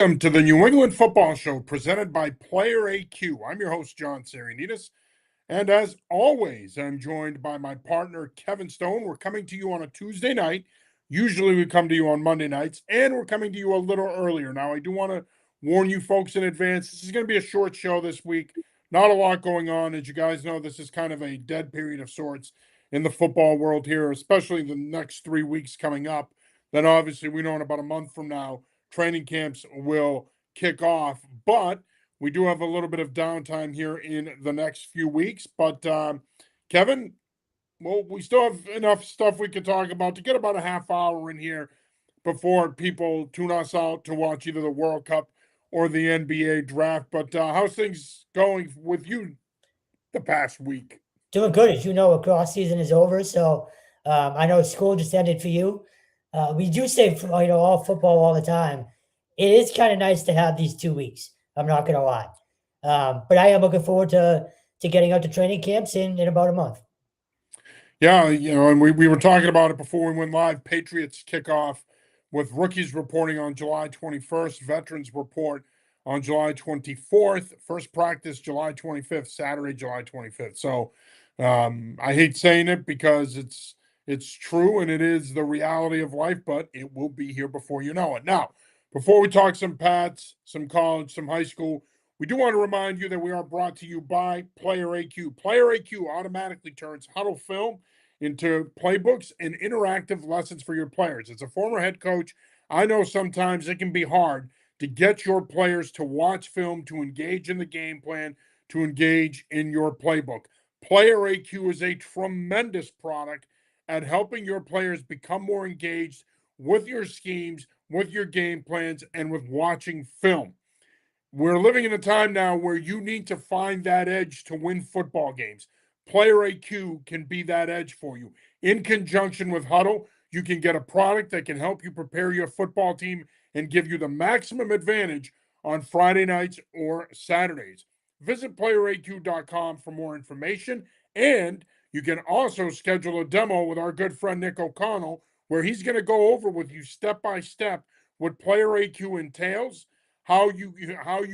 Welcome to the New England Football Show presented by PlayerAQ. I'm your host, John Sarianides. And as always, I'm joined by my partner, Kevin Stone. We're coming to you on a Tuesday night. Usually we come to you on Monday nights, and we're coming to you a little earlier. Now, I do want to warn you folks in advance. This is going to be a short show this week. Not a lot going on. As you guys know, this is kind of a dead period of sorts in the football world here, especially the next 3 weeks coming up. Then obviously we know in about a month from now, training camps will kick off. But we do have a little bit of downtime here in the next few weeks. But Kevin, well, we still have enough stuff we could talk about to get about a half hour in here before people tune us out to watch either the World Cup or the NBA draft. But how's things going with you the past week? Doing good. As you know, lacrosse season is over, so I know school just ended for you. We do say, all football all the time. It is kind of nice to have these 2 weeks. I'm not going to lie, but I am looking forward to getting out to training camps in about a month. Yeah, and we were talking about it before we went live. Patriots kick off with rookies reporting on July 21st, veterans report on July 24th, first practice July 25th, Saturday, July 25th. So I hate saying it because it's true and it is the reality of life, but it will be here before you know it. Now, before we talk some Pats, some college, some high school, we do want to remind you that we are brought to you by PlayerAQ. PlayerAQ automatically turns huddle film into playbooks and interactive lessons for your players. As a former head coach, I know sometimes it can be hard to get your players to watch film, to engage in the game plan, to engage in your playbook. PlayerAQ is a tremendous product at helping your players become more engaged with your schemes, with your game plans, and with watching film. We're living in a time now where you need to find that edge to win football games. PlayerAQ can be that edge for you. In conjunction with Huddle, you can get a product that can help you prepare your football team and give you the maximum advantage on Friday nights or Saturdays. Visit playeraq.com for more information, and you can also schedule a demo with our good friend Nick O'Connell, where he's going to go over with you step by step what PlayerAQ entails, how you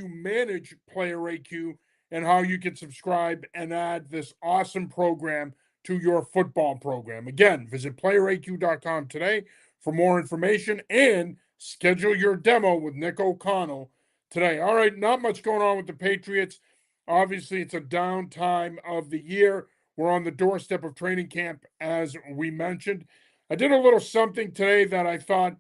manage PlayerAQ, and how you can subscribe and add this awesome program to your football program. Again, visit playeraq.com today for more information and schedule your demo with Nick O'Connell today. All right, not much going on with the Patriots. Obviously, it's a downtime of the year. We're on the doorstep of training camp, as we mentioned. I did a little something today that I thought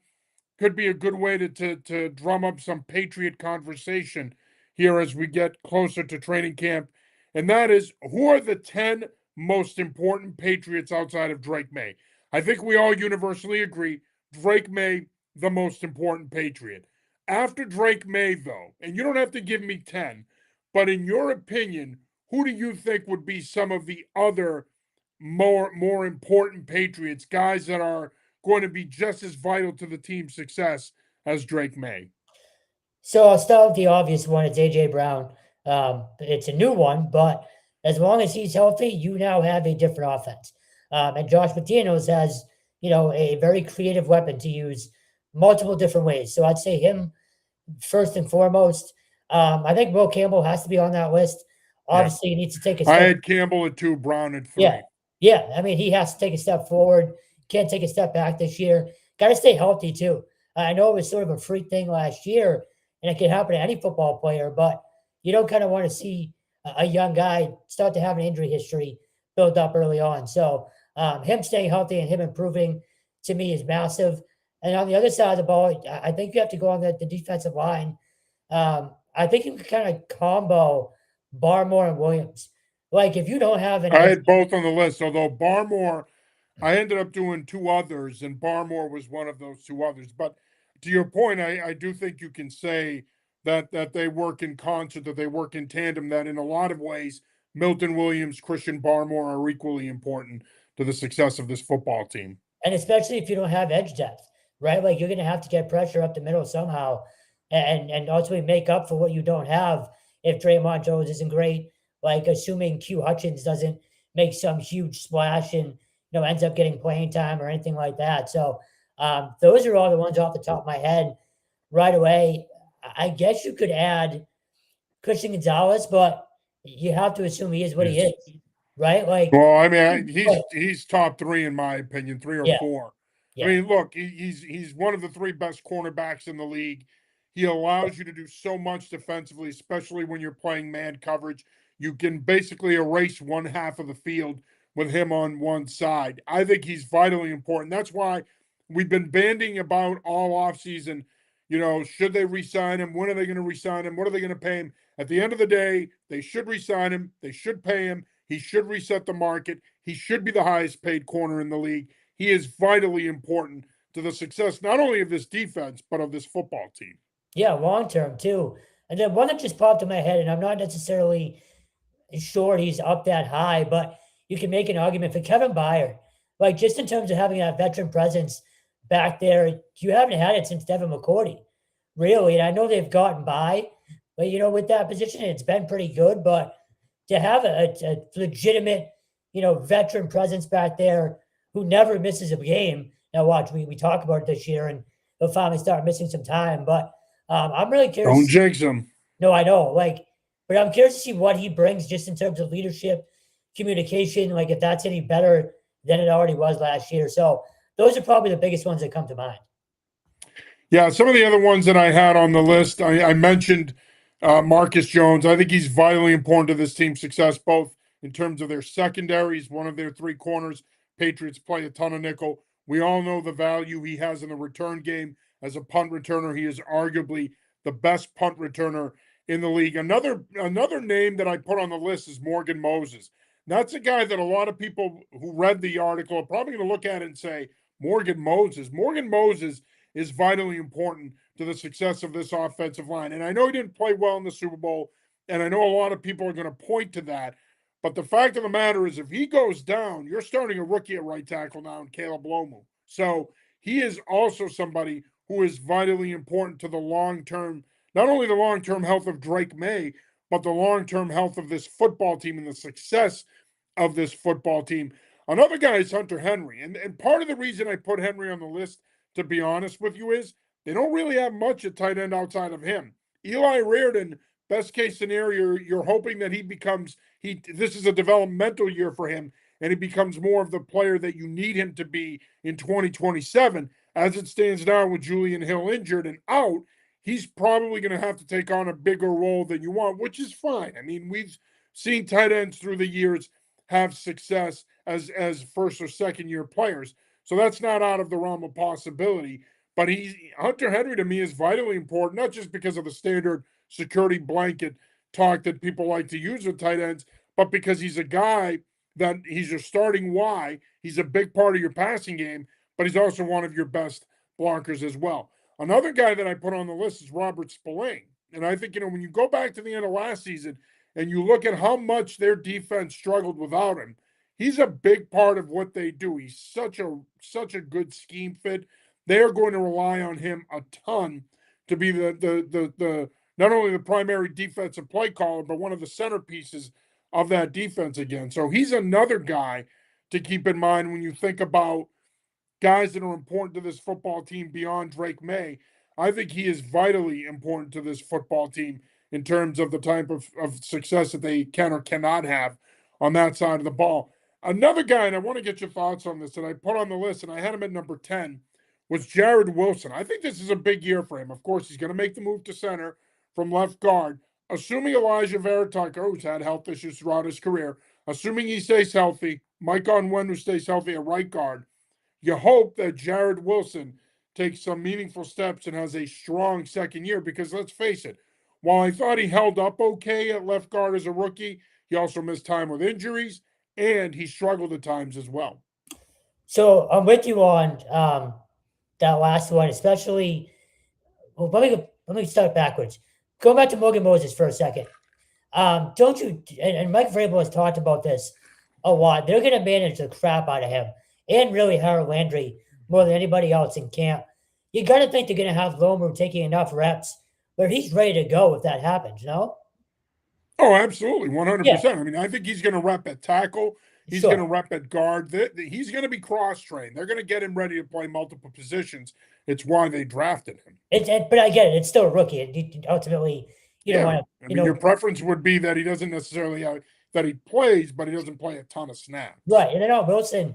could be a good way to drum up some Patriot conversation here as we get closer to training camp. And that is, who are the 10 most important Patriots outside of Drake May? I think we all universally agree Drake May, the most important Patriot. After Drake May, though, and you don't have to give me 10, but in your opinion, who do you think would be some of the other more important Patriots, guys that are going to be just as vital to the team's success as Drake May? So I'll start with the obvious one. It's AJ Brown. It's a new one, but as long as he's healthy, you now have a different offense. And Josh McDaniels has, a very creative weapon to use multiple different ways. So I'd say him first and foremost. I think Will Campbell has to be on that list. Yeah. Obviously, he needs to take a I step. had Campbell at 2, Brown at 3. Yeah, yeah. I mean, he has to take a step forward. Can't take a step back this year. Got to stay healthy too. I know it was sort of a freak thing last year, and it can happen to any football player, but you don't kind of want to see a young guy start to have an injury history built up early on. So him staying healthy and him improving to me is massive. And on the other side of the ball, I think you have to go on the defensive line. I think you can kind of combo Barmore and Williams. Like if you don't have an I edge, had both on the list, although Barmore, I ended up doing 2 others, and Barmore was one of those 2 others. But to your point, I do think you can say that they work in concert, that they work in tandem, that in a lot of ways, Milton Williams, Christian Barmore are equally important to the success of this football team. and especially if you don't have edge depth, right? Like you're going to have to get pressure up the middle somehow, and ultimately make up for what you don't have if Draymond Jones isn't great. Like assuming Q Hutchins doesn't make some huge splash and ends up getting playing time or anything like that. So those are all the ones off the top of my head right away. I guess you could add Christian Gonzalez, but you have to assume he is what he is, right? Like, well, I mean, he's top three in my opinion, 3 or yeah, 4. I yeah, mean, look, he's one of the 3 best cornerbacks in the league. He allows you to do so much defensively, especially when you're playing man coverage. You can basically erase one half of the field with him on one side. I think he's vitally important. That's why we've been banding about all offseason, should they re-sign him? When are they going to re-sign him? What are they going to pay him? At the end of the day, they should re-sign him. They should pay him. He should reset the market. He should be the highest paid corner in the league. He is vitally important to the success, not only of this defense, but of this football team. yeah, long term too. And then one that just popped in my head, and I'm not necessarily sure he's up that high, but you can make an argument for Kevin Byard. Like, just in terms of having that veteran presence back there, you haven't had it since Devin McCourty, really. And I know they've gotten by, but with that position, it's been pretty good. But to have a legitimate, veteran presence back there who never misses a game. Now, watch, we talk about it this year, and he'll finally start missing some time. But I'm really curious. Don't jinx him. No, I know. But I'm curious to see what he brings just in terms of leadership, communication, like if that's any better than it already was last year. So those are probably the biggest ones that come to mind. Yeah, some of the other ones that I had on the list, I mentioned Marcus Jones. I think he's vitally important to this team's success, both in terms of their secondaries, one of their 3 corners. Patriots play a ton of nickel. We all know the value he has in the return game as a punt returner. He is arguably the best punt returner in the league. Another name that I put on the list is Morgan Moses. That's a guy that a lot of people who read the article are probably going to look at it and say, Morgan Moses. Morgan Moses is vitally important to the success of this offensive line. And I know he didn't play well in the Super Bowl, and I know a lot of people are going to point to that. But the fact of the matter is, if he goes down, you're starting a rookie at right tackle now in Caleb Lomu. So he is also somebody who is vitally important to the long-term, not only the long-term health of Drake May, but the long-term health of this football team and the success of this football team. Another guy is Hunter Henry. And part of the reason I put Henry on the list, to be honest with you, is they don't really have much at tight end outside of him. Eli Reardon, best case scenario, you're hoping that this is a developmental year for him, and he becomes more of the player that you need him to be in 2027. As it stands now with Julian Hill injured and out, he's probably going to have to take on a bigger role than you want, which is fine. I mean, we've seen tight ends through the years have success as first or second year players. So that's not out of the realm of possibility. But Hunter Henry to me is vitally important, not just because of the standard security blanket talk that people like to use with tight ends, but because he's a guy that he's your starting Y. He's a big part of your passing game, but he's also one of your best blockers as well. Another guy that I put on the list is Robert Spillane. And I think, when you go back to the end of last season and you look at how much their defense struggled without him, he's a big part of what they do. He's such a good scheme fit. They are going to rely on him a ton to be the not only the primary defensive play caller, but one of the centerpieces of that defense again. So he's another guy to keep in mind when you think about guys that are important to this football team beyond Drake May. I think he is vitally important to this football team in terms of the type of success that they can or cannot have on that side of the ball. Another guy, and I want to get your thoughts on this, that I put on the list, and I had him at number 10, was Jared Wilson. I think this is a big year for him. Of course, he's going to make the move to center from left guard. Assuming Elijah Veritucker, who's had health issues throughout his career, assuming he stays healthy, Mike Onwenu stays healthy at right guard, you hope that Jared Wilson takes some meaningful steps and has a strong second year, because let's face it, while I thought he held up okay at left guard as a rookie, he also missed time with injuries, and he struggled at times as well. So I'm with you on that last one, especially. Well, let me start backwards. Going back to Morgan Moses for a second. Don't you? And Mike Vrabel has talked about this a lot. They're going to manage the crap out of him, and really Harold Landry more than anybody else in camp. You got to think they're going to have Lomu taking enough reps where he's ready to go if that happens. No. Oh, absolutely, 100%. Yeah. I mean, I think he's going to rep at tackle. He's going to Sure. rep at guard. He's going to be cross-trained. They're going to get him ready to play multiple positions. It's why they drafted him. But I get it. It's still a rookie. And ultimately, you don't want to, I mean, your preference would be that he doesn't necessarily that he plays, but he doesn't play a ton of snaps. right. And I know Wilson,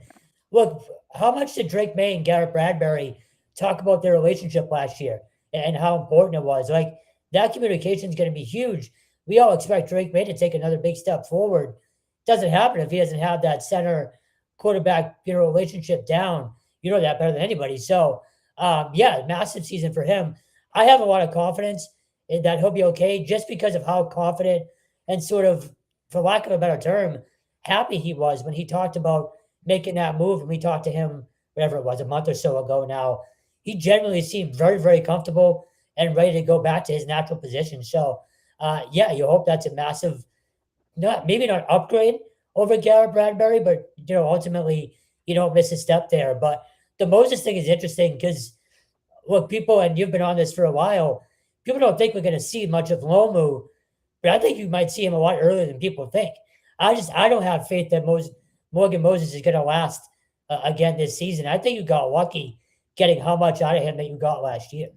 look, how much did Drake May and Garrett Bradbury talk about their relationship last year and how important it was? Like, that communication is going to be huge. We all expect Drake May to take another big step forward. Doesn't happen if he doesn't have that center quarterback, relationship down. You know that better than anybody. So, yeah, massive season for him. I have a lot of confidence in that he'll be okay just because of how confident and sort of, for lack of a better term, happy he was when he talked about making that move. And we talked to him, whatever it was, a month or so ago now. He generally seemed very, very comfortable and ready to go back to his natural position. So, yeah, you hope that's a massive, maybe not upgrade over Garrett Bradbury, but ultimately you don't miss a step there. But the Moses thing is interesting because look, people, and you've been on this for a while, people don't think we're going to see much of Lomu, but I think you might see him a lot earlier than people think. I don't have faith that Morgan Moses is going to last again this season. I think you got lucky getting how much out of him that you got last year.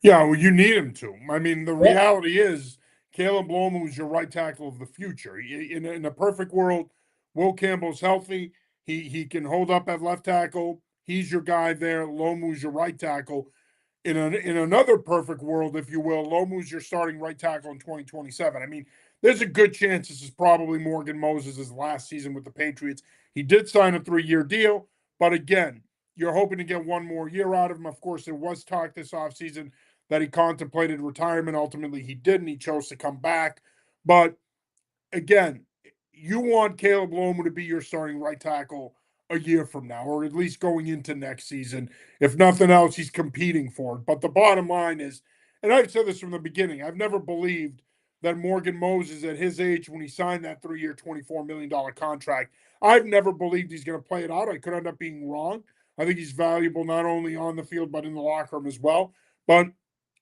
Yeah, well, you need him to. I mean, the Yeah. reality is Caleb Lomu is your right tackle of the future. In a perfect world, Will Campbell's healthy. He can hold up at left tackle. He's your guy there. Lomu's your right tackle. In another perfect world, if you will, Lomu's your starting right tackle in 2027. I mean, there's a good chance this is probably Morgan Moses' last season with the Patriots. He did sign a 3-year deal, but again, you're hoping to get one more year out of him. Of course, there was talk this offseason that he contemplated retirement. Ultimately, he didn't. He chose to come back. But again, you want Caleb Lomu to be your starting right tackle a year from now, or at least going into next season. If nothing else, he's competing for it. But the bottom line is, and I've said this from the beginning, I've never believed that Morgan Moses at his age, when he signed that 3-year, $24 million contract, I've never believed he's going to play it out. I could end up being wrong. I think he's valuable not only on the field, but in the locker room as well. But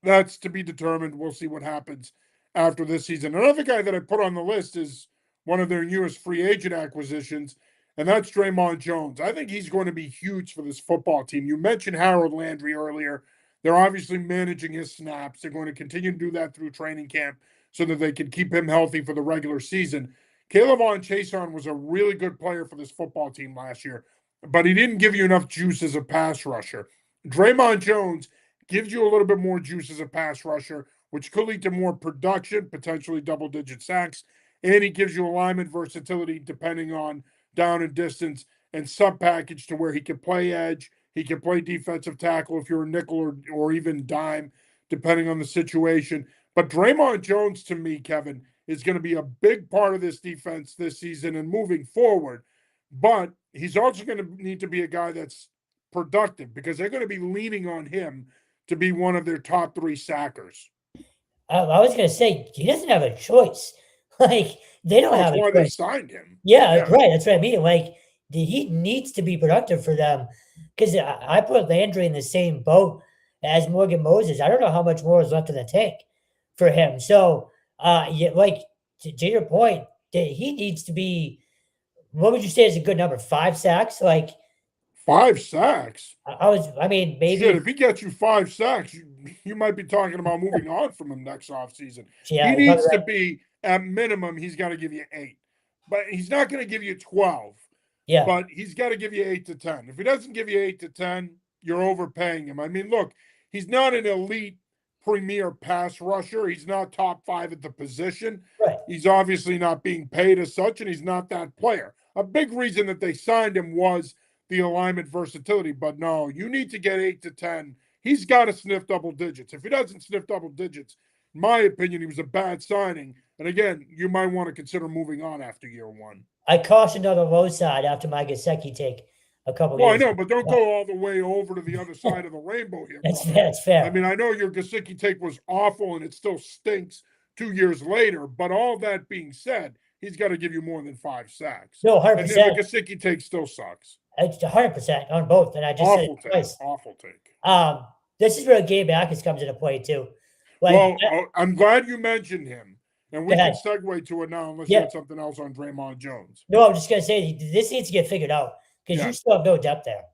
that's to be determined. We'll see what happens after this season. Another guy that I put on the list is one of their newest free agent acquisitions, and that's Draymond Jones. I think he's going to be huge for this football team. You mentioned Harold Landry earlier. They're obviously managing his snaps. They're going to continue to do that through training camp so that they can keep him healthy for the regular season. K'Lavon Chaisson was a really good player for this football team last year, but he didn't give you enough juice as a pass rusher. Draymond Jones gives you a little bit more juice as a pass rusher, which could lead to more production, potentially double-digit sacks, and he gives you alignment versatility depending on down and distance and sub-package to where he can play edge, he can play defensive tackle if you're a nickel or even dime, depending on the situation. But Draymond Jones, to me, Kevin, is going to be a big part of this defense this season and moving forward. But he's also going to need to be a guy that's productive because they're going to be leaning on him to be one of their top 3 sackers. I was going to say, he doesn't have a choice. Like, they don't have a choice. That's why they signed him. Yeah, right. That's what I mean. Like, he needs to be productive for them because I put Landry in the same boat as Morgan Moses. I don't know how much more is left in the tank for him. So, yeah, like, to your point, he needs to be, what would you say is a good number? 5 sacks? Like, 5 sacks? Maybe. Shit, if he gets you 5 sacks, you might be talking about moving on from him next offseason. Yeah, he needs to be, at minimum, he's got to give you 8. But he's not going to give you 12. Yeah. But he's got to give you 8 to 10. If he doesn't give you 8 to 10, you're overpaying him. I mean, look, he's not an elite premier pass rusher. He's not top 5 at the position. Right. He's obviously not being paid as such, and he's not that player. A big reason that they signed him was the alignment versatility. But no, you need to get 8 to 10. He's got to sniff double digits. If he doesn't sniff double digits, in my opinion, he was a bad signing. And again, you might want to consider moving on after year 1. I cautioned on the low side after my Gesicki take a couple Well, years I know, but don't go all the way over to the other side of the rainbow here. That's fair. I mean, I know your Gesicki take was awful and it still stinks 2 years later, but all that being said, he's got to give you more than 5 sacks. No, 100%. And the Gesicki take still sucks. It's 100% on both, and I just awful said it twice. Awful take. This is where Gabe Akers comes into play too. Well, I'm glad you mentioned him And Go we can ahead. segue to it now unless you Yeah. had something else on Draymond Jones. No, I'm just gonna say this needs to get figured out because Yeah. you still have no depth there.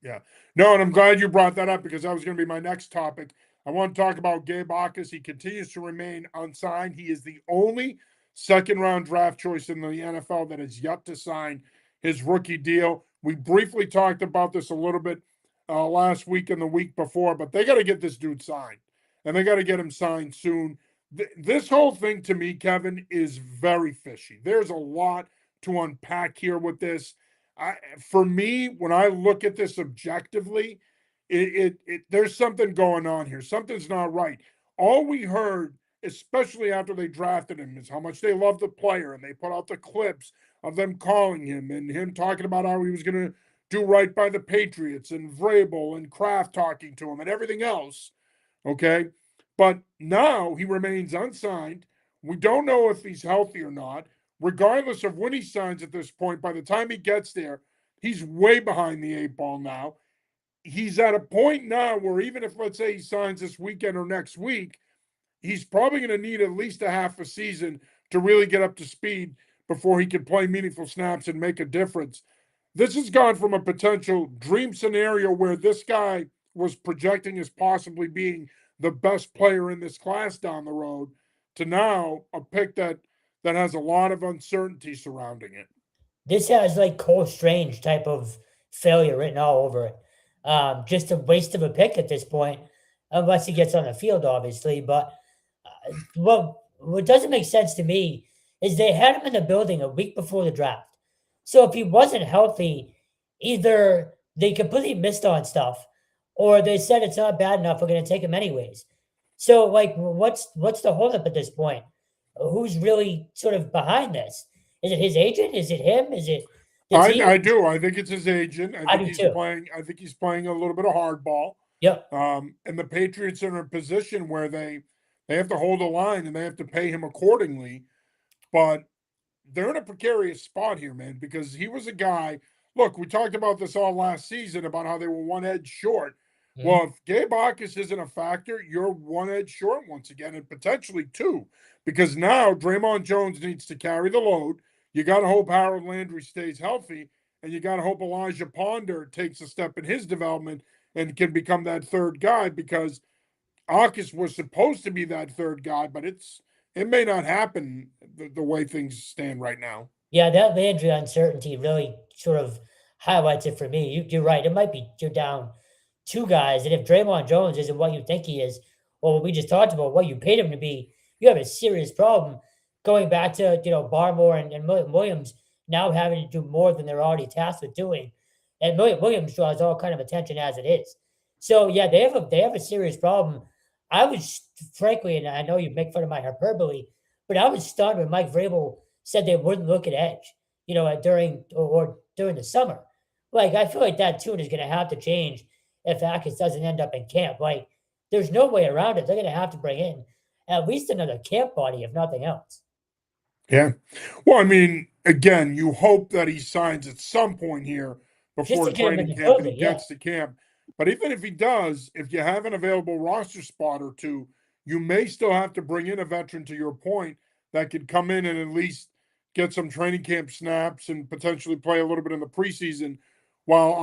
Yeah. No, and I'm glad you brought that up because that was going to be my next topic. I want to talk about Gabe Bacchus. He continues to remain unsigned. He is the only second round draft choice in the NFL that has yet to sign his rookie deal. We briefly talked about this a little bit last week and the week before, but they got to get this dude signed and they got to get him signed soon. This whole thing to me, Kevin, is very fishy. There's a lot to unpack here with this. For me, when I look at this objectively, there's something going on here. Something's not right. All we heard, especially after they drafted him, is how much they love the player, and they put out the clips of them calling him and him talking about how he was going to do right by the Patriots, and Vrabel and Kraft talking to him and everything else. Okay, but now he remains unsigned. We don't know if he's healthy or not. Regardless of when he signs at this point, by the time he gets there, he's way behind the eight ball now. He's at a point now where even if, let's say, he signs this weekend or next week, he's probably going to need at least a half a season to really get up to speed before he can play meaningful snaps and make a difference. This has gone from a potential dream scenario where this guy was projecting as possibly being the best player in this class down the road to now a pick that has a lot of uncertainty surrounding it. This has like Cole Strange type of failure written all over it. Just a waste of a pick at this point, unless he gets on the field, obviously. But what doesn't make sense to me is they had him in the building a week before the draft. So if he wasn't healthy, either they completely missed on stuff, or they said it's not bad enough. We're going to take him anyways. So like, what's the holdup at this point? Who's really sort of behind this? Is it his agent? Is it him? Is it the team? I do. I think it's his agent. I I think do he's too. playing. I think he's playing a little bit of hardball. Yep. And the Patriots are in a position where they have to hold a line and they have to pay him accordingly. But they're in a precarious spot here, man, because he was a guy. Look, we talked about this all last season about how they were one edge short. Mhm. Well, if Gabe Bacchus isn't a factor, you're one edge short once again, and potentially two, because now Draymond Jones needs to carry the load. You got to hope Harold Landry stays healthy, and you got to hope Elijah Ponder takes a step in his development and can become that third guy, because Bacchus was supposed to be that third guy, but it may not happen the way things stand right now. Yeah, that Landry uncertainty really sort of highlights it for me. You're right. It might be you're down two guys, and if Draymond Jones isn't what you think he is, or what we just talked about, what you paid him to be, you have a serious problem. Going back to Barmore and Williams now having to do more than they're already tasked with doing, and Williams draws all kind of attention as it is. So yeah, they have a serious problem. I was frankly, and I know you make fun of my hyperbole, but I was stunned when Mike Vrabel said they wouldn't look at edge, during the summer. Like I feel like that tune is going to have to change if Atkins doesn't end up in camp. Like there's no way around it. They're going to have to bring in at least another camp body, if nothing else. Yeah. Well, I mean, again, you hope that he signs at some point here Just before to get him in training the camp and he building, yeah. gets to camp. But even if he does, if you have an available roster spot or two, you may still have to bring in a veteran, to your point, that could come in and at least get some training camp snaps and potentially play a little bit in the preseason while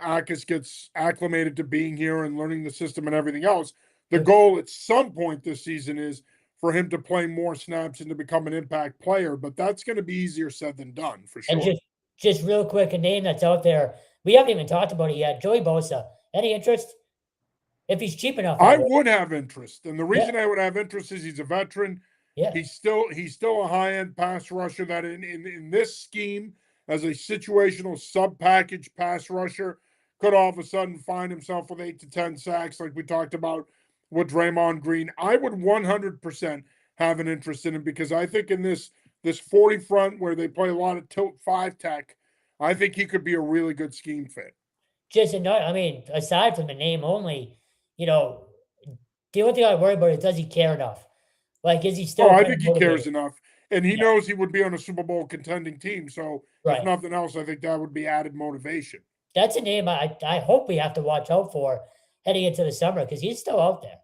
Akis gets acclimated to being here and learning the system and everything else. The goal at some point this season is for him to play more snaps and to become an impact player, but that's going to be easier said than done for And sure. just real quick, a name that's out there. We haven't even talked about it yet. Joey Bosa. Any interest? If he's cheap enough, I that is. would have interest, and the Yeah, reason I would have interest is he's a veteran. yeah. He's still a high end pass rusher that in this scheme as a situational sub package pass rusher could all of a sudden find himself with 8 to 10 sacks like we talked about with Draymond Green. I would 100% have an interest in him because I think in this 40 front where they play a lot of tilt 5 tech, I think he could be a really good scheme fit. Just another, I mean, aside from the name only, you know, the only thing I worry about is does he care enough? Like, is he Oh, still I kind of think he cares motivated? enough, and he Yeah, knows he would be on a Super Bowl contending team. So, if right. nothing else, I think that would be added motivation. That's a name I hope we have to watch out for heading into the summer because he's still out there.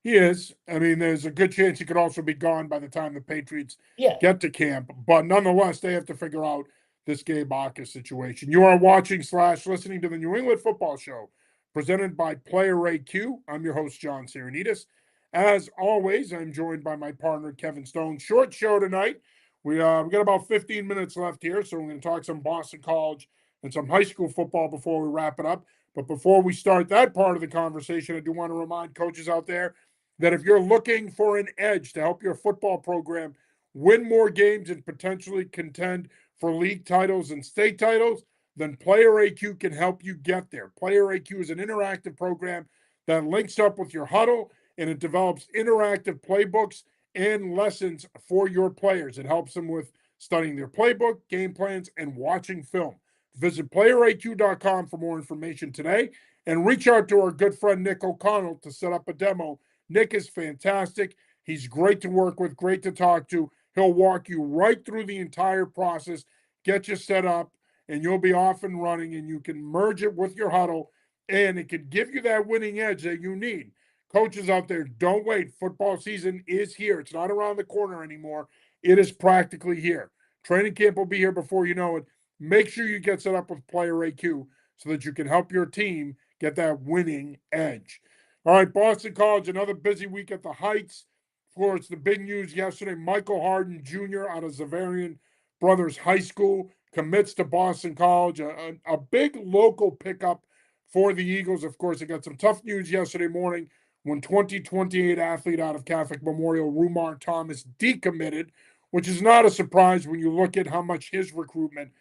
He is. I mean, there's a good chance he could also be gone by the time the Patriots Yeah. get to camp. But nonetheless, they have to figure out this Gabe Bacchus situation. You are watching / listening to the New England Football Show, presented by PlayerAQ. I'm your host, John Sarianides. As always, I'm joined by my partner, Kevin Stone. Short show tonight. We got about 15 minutes left here, so we're going to talk some Boston College and some high school football before we wrap it up. But before we start that part of the conversation, I do want to remind coaches out there that if you're looking for an edge to help your football program win more games and potentially contend for league titles and state titles, then PlayerAQ can help you get there. PlayerAQ is an interactive program that links up with your huddle, and it develops interactive playbooks and lessons for your players. It helps them with studying their playbook, game plans, and watching film. Visit playeraq.com for more information today and reach out to our good friend Nick O'Connell to set up a demo. Nick is fantastic. He's great to work with, great to talk to. He'll walk you right through the entire process, get you set up, and you'll be off and running, and you can merge it with your huddle, and it can give you that winning edge that you need. Coaches out there, don't wait. Football season is here. It's not around the corner anymore. It is practically here. Training camp will be here before you know it. Make sure you get set up with PlayerAQ so that you can help your team get that winning edge. All right, Boston College, another busy week at the Heights. Of course, the big news yesterday, Michael Harden Jr. out of Zavarian Brothers High School commits to Boston College, a big local pickup for the Eagles. Of course, they got some tough news yesterday morning when 2028 athlete out of Catholic Memorial, Rumar Thomas, decommitted, which is not a surprise when you look at how much his recruitment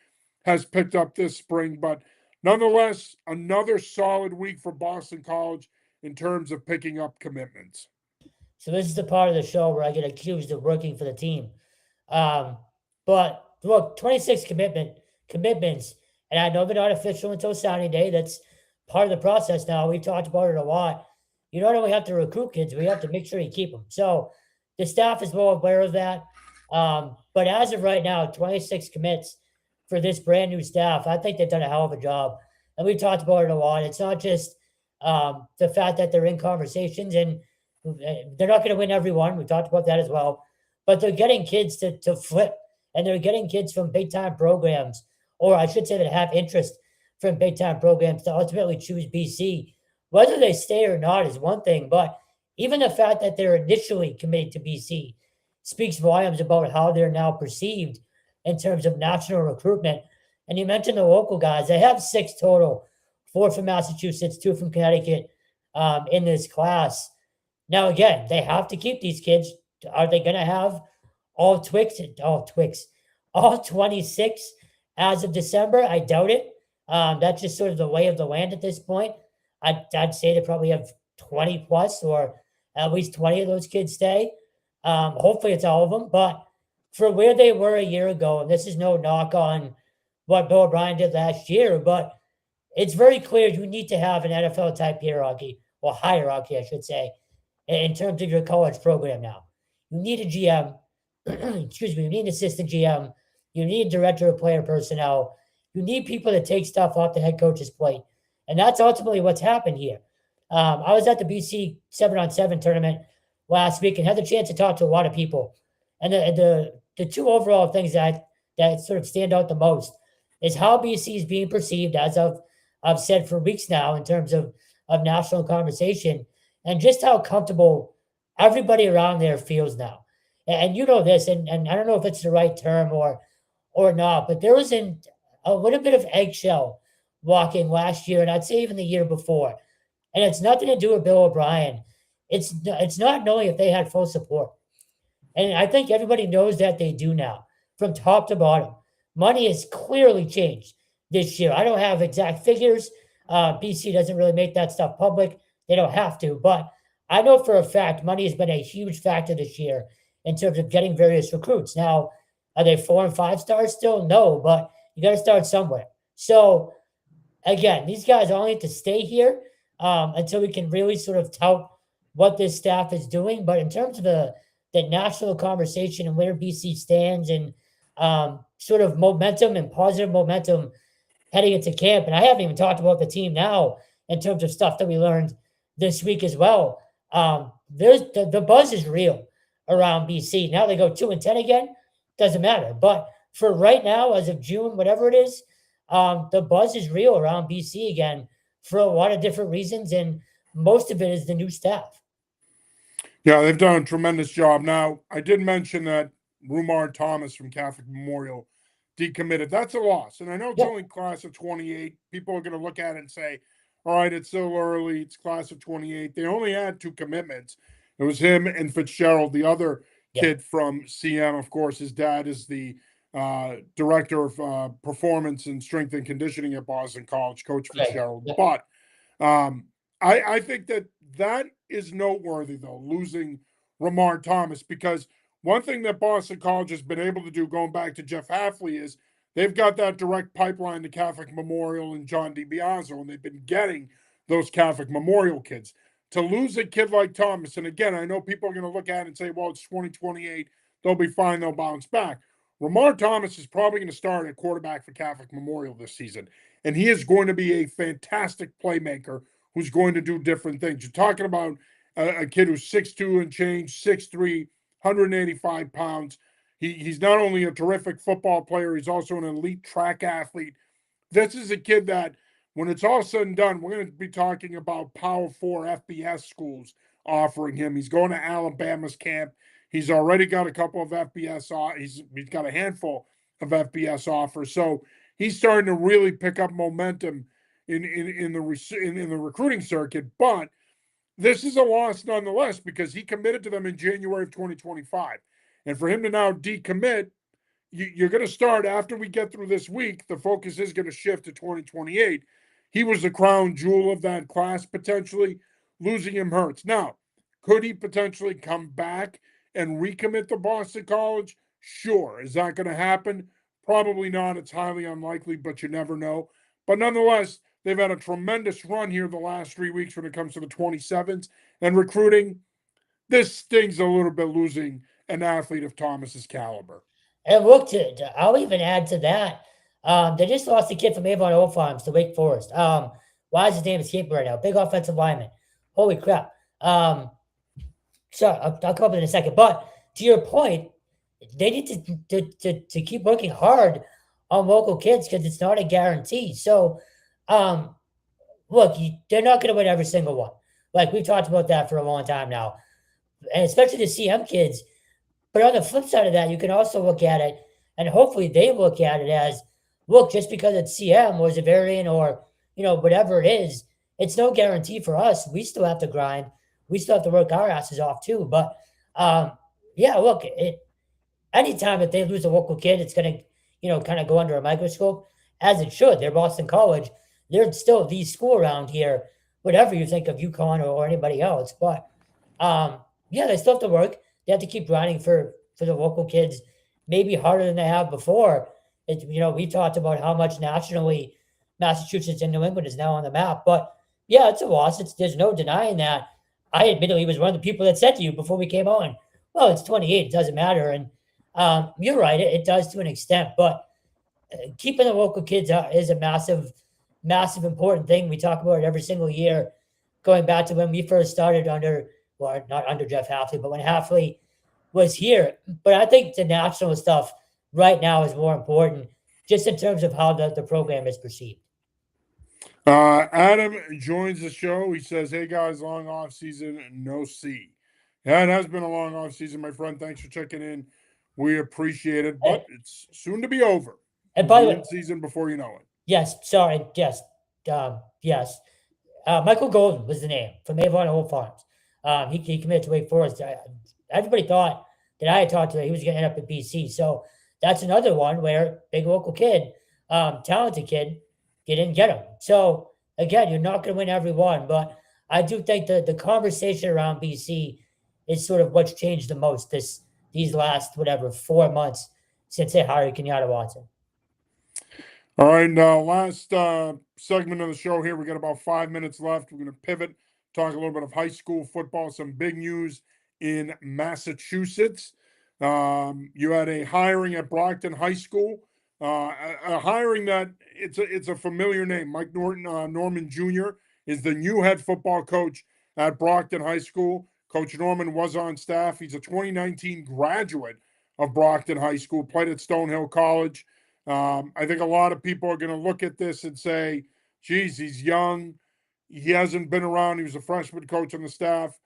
has picked up this spring. But nonetheless, another solid week for Boston College in terms of picking up commitments. So this is the part of the show where I get accused of working for the team. But look, 26 commitments, and I know they're not official until signing day. That's part of the process now. We've talked about it a lot. You don't only have to recruit kids, we have to make sure you keep them. So the staff is well aware of that. But as of right now, 26 commits for this brand new staff. I think they've done a hell of a job. And we've talked about it a lot. It's not just the fact that they're in conversations and they're not going to win every one. We talked about that as well. But they're getting kids to flip, and they're getting kids from big time programs, or I should say that have interest from big time programs to ultimately choose BC. Whether they stay or not is one thing, but even the fact that they're initially committed to BC speaks volumes about how they're now perceived in terms of national recruitment. And you mentioned the local guys. They have 6 total, 4 from Massachusetts, 2 from Connecticut in this class. Now, again, they have to keep these kids. Are they going to have all 26 as of December? I doubt it. That's just sort of the lay of the land at this point. I'd say they probably have 20 plus, or at least 20 of those kids stay. Hopefully it's all of them. But for where they were a year ago, and this is no knock on what Bill O'Brien did last year, but it's very clear you need to have an NFL type hierarchy, or hierarchy, I should say, in terms of your college program now. You need a GM, excuse me, you need an assistant GM, you need a director of player personnel, you need people to take stuff off the head coach's plate. And that's ultimately what's happened here. I was at the BC 7-on-7 tournament last week and had the chance to talk to a lot of people. And the 2 overall things that sort of stand out the most is how BC is being perceived, as I've said for weeks now, in terms of national conversation, and just how comfortable everybody around there feels now. And you know this, and I don't know if it's the right term or not, but there was a little bit of eggshell walking last year, and I'd say even the year before. And it's nothing to do with Bill O'Brien. It's not knowing if they had full support. And I think everybody knows that they do now, from top to bottom. Money has clearly changed this year. I don't have exact figures. BC doesn't really make that stuff public. They don't have to. But I know for a fact money has been a huge factor this year in terms of getting various recruits. Now, are they 4 and 5 stars still? No, but you got to start somewhere. So, again, these guys all need to stay here until we can really sort of tout what this staff is doing. But in terms of the national conversation and where BC stands, and sort of momentum and positive momentum heading into camp, and I haven't even talked about the team now in terms of stuff that we learned this week as well. the buzz is real around BC. Now they go 2-10 again, doesn't matter. But for right now, as of June, whatever it is, the buzz is real around BC again for a lot of different reasons, and most of it is the new staff. Yeah, they've done a tremendous job. Now, I did mention that Rumar Thomas from Catholic Memorial decommitted. That's a loss. And I know it's Yep. only class of 28. People are going to look at it and say, all right, it's still early. It's class of 28. They only had 2 commitments. It was him and Fitzgerald, the other kid from CM. Of course, his dad is the director of performance and strength and conditioning at Boston College, Coach Fitzgerald. Yep. But I think that is noteworthy, though, losing Ramar Thomas, because one thing that Boston College has been able to do, going back to Jeff Hafley, is they've got that direct pipeline to Catholic Memorial and John DiBiase, and they've been getting those Catholic Memorial kids. To lose a kid like Thomas, and again, I know people are going to look at it and say, well, it's 2028. They'll be fine. They'll bounce back. Ramar Thomas is probably going to start at quarterback for Catholic Memorial this season, and he is going to be a fantastic playmaker who's going to do different things. You're talking about a kid who's 6'2" and change, 6'3", 185 pounds. He's not only a terrific football player, he's also an elite track athlete. This is a kid that, when it's all said and done, we're going to be talking about Power 4 FBS schools offering him. He's going to Alabama's camp. He's already got a couple of FBS. He's got a handful of FBS offers. So he's starting to really pick up momentum in the recruiting circuit. But this is a loss nonetheless, because he committed to them in January of 2025. And for him to now decommit, you're going to start after we get through this week. The focus is going to shift to 2028. He was the crown jewel of that class, potentially. Losing him hurts. Now, could he potentially come back and recommit to Boston College? Sure. Is that going to happen? Probably not. It's highly unlikely, but you never know. But nonetheless, they've had a tremendous run here the last 3 weeks when it comes to the 27s and recruiting. This stings a little bit, losing an athlete of Thomas's caliber. And look, I'll even add to that. They just lost a kid from Avon Old Farms to Wake Forest. Why is his name escaping right now? Big offensive lineman. Holy crap. Sorry, I'll come up with it in a second. But to your point, they need to keep working hard on local kids, because it's not a guarantee. So, look, they're not going to win every single one. Like, we've talked about that for a long time now, and especially the CM kids. But on the flip side of that, you can also look at it, and hopefully they look at it as, look, just because it's CM or Zavarian or, whatever it is, it's no guarantee for us. We still have to grind. We still have to work our asses off too. But yeah, look, anytime that they lose a local kid, it's going to, kind of go under a microscope, as it should. They're Boston College. They're still the school around here, whatever you think of UConn or anybody else. But yeah, they still have to work. They have to keep grinding for the local kids, maybe harder than they have before. We talked about how much nationally Massachusetts and New England is now on the map. But yeah, it's a loss. There's no denying that. I admittedly was one of the people that said to you before we came on, well, it's 28. It doesn't matter. And you're right. It does to an extent. But keeping the local kids out is a massive, massive important thing. We talk about it every single year, going back to when we first started not under Jeff Hafley, but when Hafley was here. But I think the national stuff right now is more important, just in terms of how the program is perceived. Adam joins the show. He says, hey guys, long off season, no C. Yeah, it has been a long off season, my friend. Thanks for checking in. We appreciate it, but it's soon to be over. And by the way, season before you know it. Yes, sorry, yes, yes. Michael Golden was the name from Avon Old Farms. He committed to Wake Forest. Everybody thought that I had talked to him, he was going to end up at BC. So that's another one where big local kid, talented kid, you didn't get him. So again, you're not going to win every one, but I do think the conversation around BC is sort of what's changed the most these last 4 months since they hired Kenyatta Watson. All right, last segment of the show here. We got about 5 minutes left. We're going to pivot, talk a little bit of high school football, some big news in Massachusetts. You had a hiring at Brockton High School, a hiring that it's a familiar name. Mike Norman Jr. is the new head football coach at Brockton High School. Coach Norman was on staff. He's a 2019 graduate of Brockton High School, played at Stonehill College. I think a lot of people are going to look at this and say, geez, he's young. He hasn't been around. He was a freshman coach on the staff.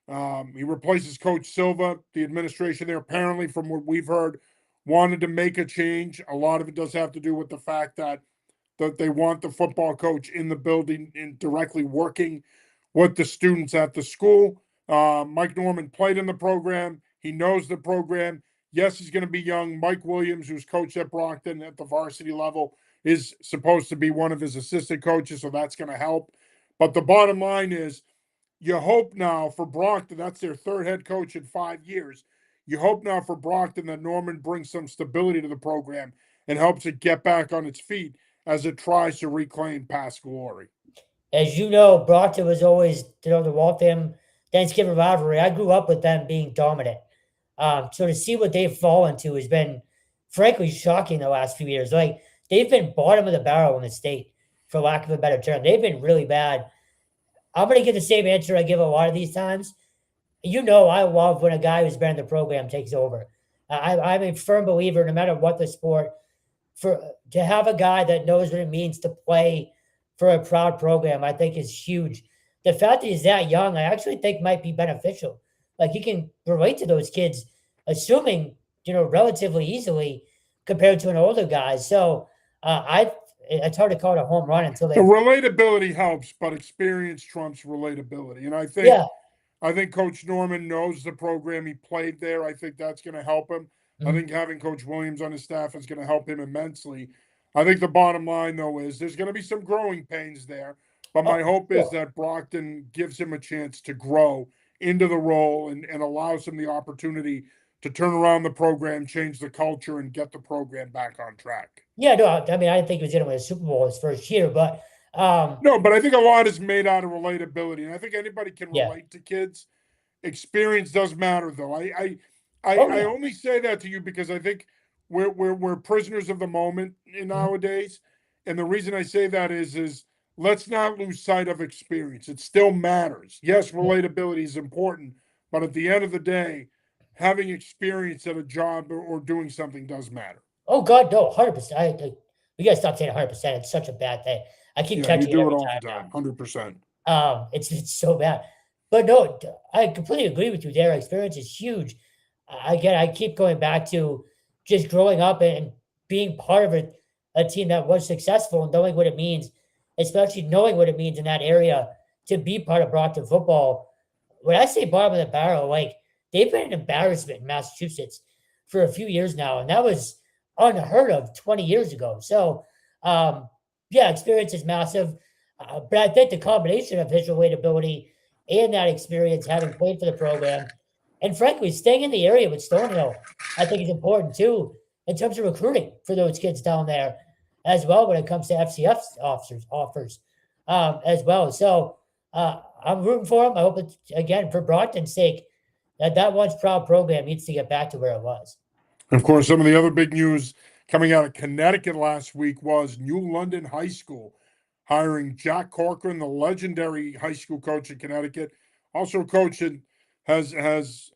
He replaces Coach Silva. The administration there, apparently, from what we've heard, wanted to make a change. A lot of it does have to do with the fact that they want the football coach in the building and directly working with the students at the school. Mike Norman played in the program. He knows the program. Yes, he's going to be young. Mike Williams, who's coached at Brockton at the varsity level, is supposed to be one of his assistant coaches, so that's going to help. But the bottom line is, you hope now for Brockton, that's their third head coach in 5 years. You hope now for Brockton that Norman brings some stability to the program and helps it get back on its feet as it tries to reclaim past glory. As you know, Brockton was always, the Waltham Thanksgiving rivalry. I grew up with them being dominant. So to see what they've fallen to has been, frankly, shocking the last few years. Like, they've been bottom of the barrel in the state, for lack of a better term. They've been really bad. I'm going to give the same answer I give a lot of these times. I love when a guy who's been in the program takes over. I'm a firm believer, no matter what the sport, to have a guy that knows what it means to play for a proud program, I think is huge. The fact that he's that young, I actually think might be beneficial. Like, he can relate to those kids, assuming, relatively easily compared to an older guy. So it's hard to call it a home run until the relatability helps, but experience trumps relatability. And I think Coach Norman knows the program. He played there. I think that's going to help him. Mm-hmm. I think having Coach Williams on his staff is going to help him immensely. I think the bottom line, though, is there's going to be some growing pains there. But my hope is that Brockton gives him a chance to grow into the role and allows him the opportunity to turn around the program, change the culture, and get the program back on track. Yeah, no, I mean, I didn't think he was going to win a Super Bowl his first year, but no, but I think a lot is made out of relatability, and I think anybody can relate to kids. Experience does matter, though. I only say that to you because I think we're prisoners of the moment nowadays, and the reason I say that is let's not lose sight of experience. It still matters. Yes, relatability is important, but at the end of the day, having experience at a job or doing something does matter. Oh God, no, 100%. We gotta stop saying 100%. It's such a bad thing. I keep catching you do it all the time. 100%. It's so bad. But no, I completely agree with you there. Experience is huge. Again, I keep going back to just growing up and being part of a team that was successful and knowing what it means, especially knowing what it means in that area to be part of Brockton football. When I say bottom of the barrel, like, they've been an embarrassment in Massachusetts for a few years now, and that was unheard of 20 years ago. So, experience is massive. But I think the combination of his relatability and that experience, having played for the program, and frankly, staying in the area with Stonehill, I think is important too, in terms of recruiting for those kids down there as well when it comes to FCF offers as well. So I'm rooting for him. I hope it's, again, for Brockton's sake, that once proud program needs to get back to where it was. Of course, some of the other big news coming out of Connecticut last week was New London High School hiring Jack Corcoran, the legendary high school coach in Connecticut. Also, coach has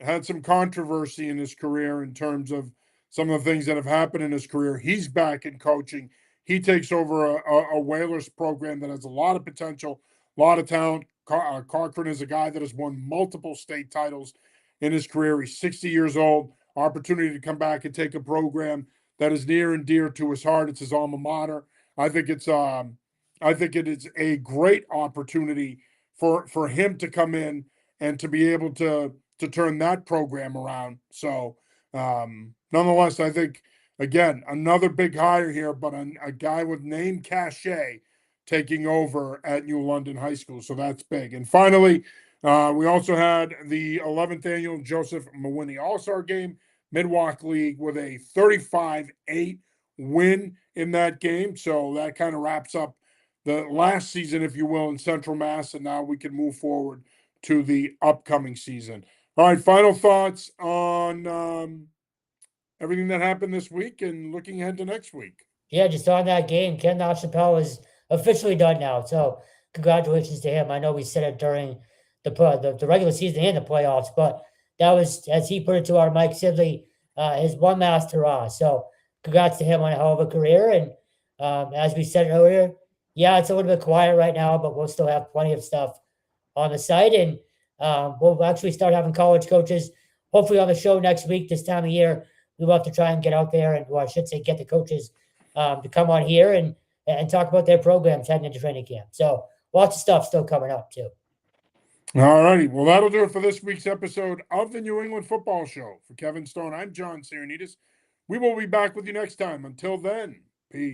had some controversy in his career in terms of some of the things that have happened in his career. He's back in coaching. He takes over a Whalers program that has a lot of potential, a lot of talent. Corcoran is a guy that has won multiple state titles in his career. He's 60 years old. Opportunity to come back and take a program that is near and dear to his heart. It's his alma mater. I think it is a great opportunity for him to come in and to be able to turn that program around. So nonetheless, I think, again, another big hire here, but a guy with name cachet taking over at New London High School. So that's big. And finally, we also had the 11th annual Joseph Mawini All-Star Game, Midwalk League, with a 35-8 win in that game. So that kind of wraps up the last season, if you will, in Central Mass, and now we can move forward to the upcoming season. All right, final thoughts on everything that happened this week and looking ahead to next week. Yeah, just on that game, Ken Chappelle is officially done now. So congratulations to him. I know we said it during the regular season and the playoffs. But that was, as he put it to our Mike Sidley, his one last hurrah. So congrats to him on a hell of a career. And as we said earlier, yeah, it's a little bit quiet right now, but we'll still have plenty of stuff on the site. And we'll actually start having college coaches hopefully on the show next week. This time of year, we love to try and get out there and, well, I should say, get the coaches to come on here and talk about their programs heading into training camp. So lots of stuff still coming up too. All righty. Well, that'll do it for this week's episode of the New England Football Show. For Kevin Stone, I'm John Sarianides. We will be back with you next time. Until then, peace.